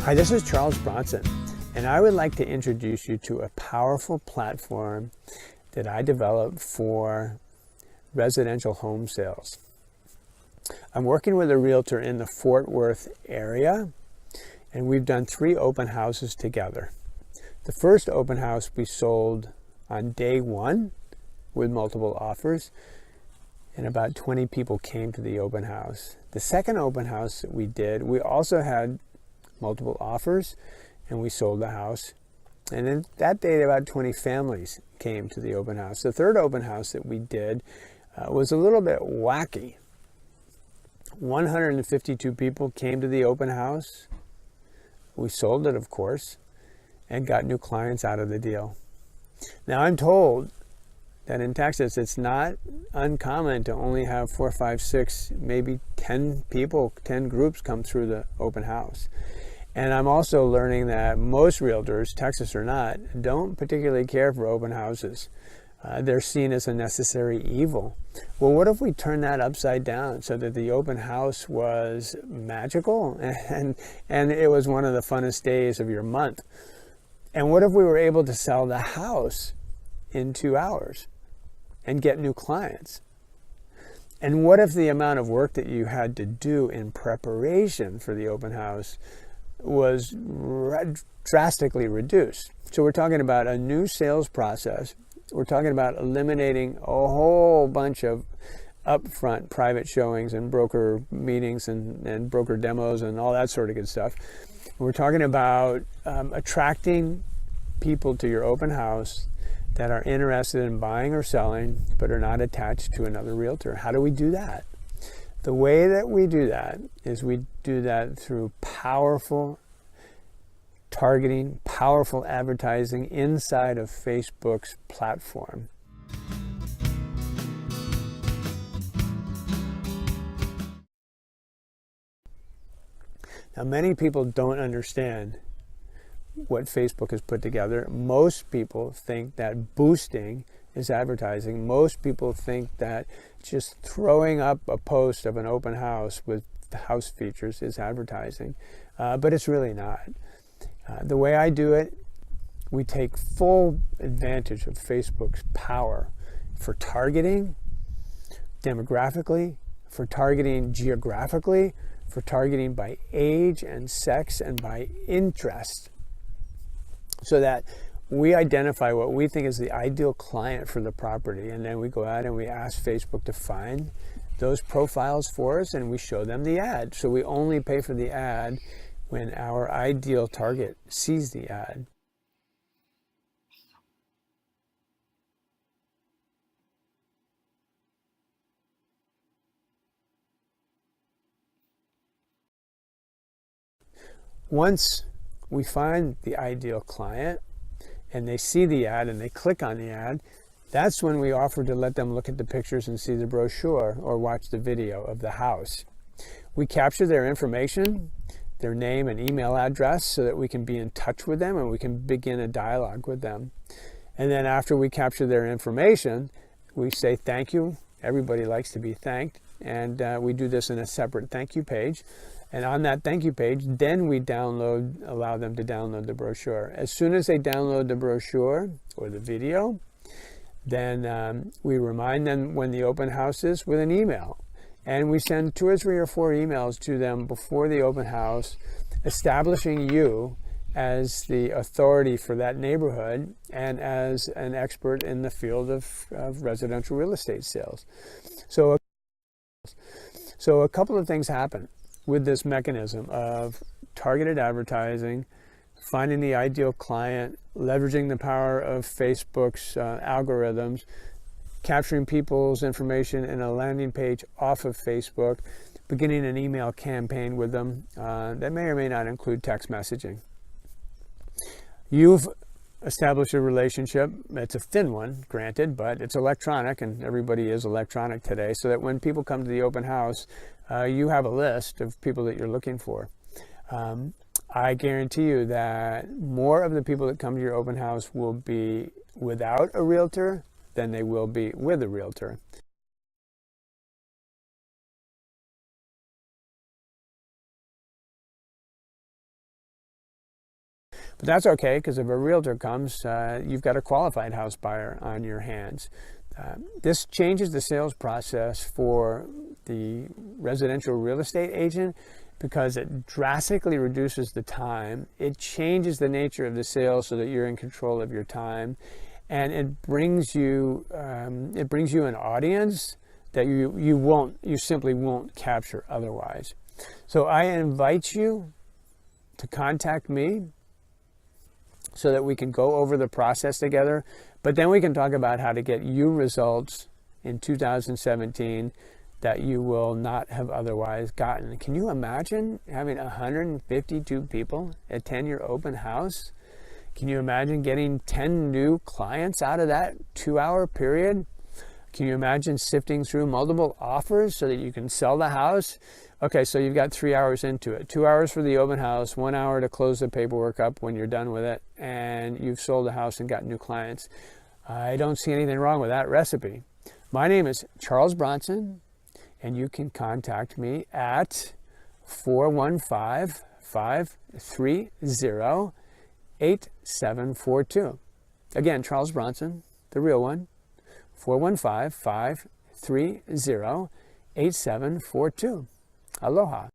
Hi, this is Charles Bronson, and I would like to introduce you to a powerful platform that I developed for residential home sales. I'm working with a realtor in the Fort Worth area, and we've done 3 open houses together. The first open house we sold on day 1 with multiple offers, and about 20 people came to the open house. The second open house that we did, we also had multiple offers, and we sold the house. And then that day, about 20 families came to the open house. The third open house that we did was a little bit wacky. 152 people came to the open house. We sold it, of course, and got new clients out of the deal. Now, I'm told that in Texas, it's not uncommon to only have 4, 5, 6, maybe 10 people, 10 groups come through the open house. And I'm also learning that most realtors, Texas or not, don't particularly care for open houses. They're seen as a necessary evil. Well, what if we turn that upside down so that the open house was magical and it was one of the funnest days of your month? And what if we were able to sell the house in 2 hours and get new clients? And what if the amount of work that you had to do in preparation for the open house was drastically reduced? So we're talking about a new sales process. We're talking about eliminating a whole bunch of upfront private showings and broker meetings and broker demos and all that sort of good stuff. We're talking about attracting people to your open house that are interested in buying or selling but are not attached to another realtor. How do we do that? The way that we do that is we do that through powerful targeting, powerful advertising inside of Facebook's platform. Now, many people don't understand what Facebook has put together. Most people think that boosting is advertising. Most people think that just throwing up a post of an open house with the house features is advertising, but it's really not. The way I do it, we take full advantage of Facebook's power for targeting demographically, for targeting geographically, for targeting by age and sex and by interest, so that we identify what we think is the ideal client for the property, and then we go out and we ask Facebook to find those profiles for us, and we show them the ad. So we only pay for the ad when our ideal target sees the ad. Once we find the ideal client and they see the ad and they click on the ad, that's when we offer to let them look at the pictures and see the brochure or watch the video of the house. We capture their information, their name and email address, so that we can be in touch with them and we can begin a dialogue with them. And then after we capture their information, we say thank you. Everybody likes to be thanked. And we do this in a separate thank you page. And on that thank you page, then we allow them to download the brochure. As soon as they download the brochure or the video, then we remind them when the open house is with an email. And we send 2 or 3 or 4 emails to them before the open house, establishing you as the authority for that neighborhood and as an expert in the field of residential real estate sales. So a couple of things happen with this mechanism of targeted advertising, finding the ideal client, leveraging the power of Facebook's algorithms, capturing people's information in a landing page off of Facebook, beginning an email campaign with them that may or may not include text messaging. You've established a relationship. It's a thin one, granted, but it's electronic, and everybody is electronic today, so that when people come to the open house, you have a list of people that you're looking for. I guarantee you that more of the people that come to your open house will be without a realtor than they will be with a realtor. But that's okay, because if a realtor comes, you've got a qualified house buyer on your hands. This changes the sales process for the residential real estate agent because it drastically reduces the time. It changes the nature of the sale so that you're in control of your time, and it brings you an audience that you simply won't capture otherwise. So I invite you to contact me so that we can go over the process together, but then we can talk about how to get you results in 2017 that you will not have otherwise gotten. Can you imagine having 152 people attend your open house? Can you imagine getting 10 new clients out of that 2-hour period? Can you imagine sifting through multiple offers so that you can sell the house? Okay, so you've got 3 hours into it. 2 hours for the open house, 1 hour to close the paperwork up when you're done with it, and you've sold the house and got new clients. I don't see anything wrong with that recipe. My name is Charles Bronson, and you can contact me at 415-530-8742. Again, Charles Bronson, the real one, 415-530-8742. Aloha.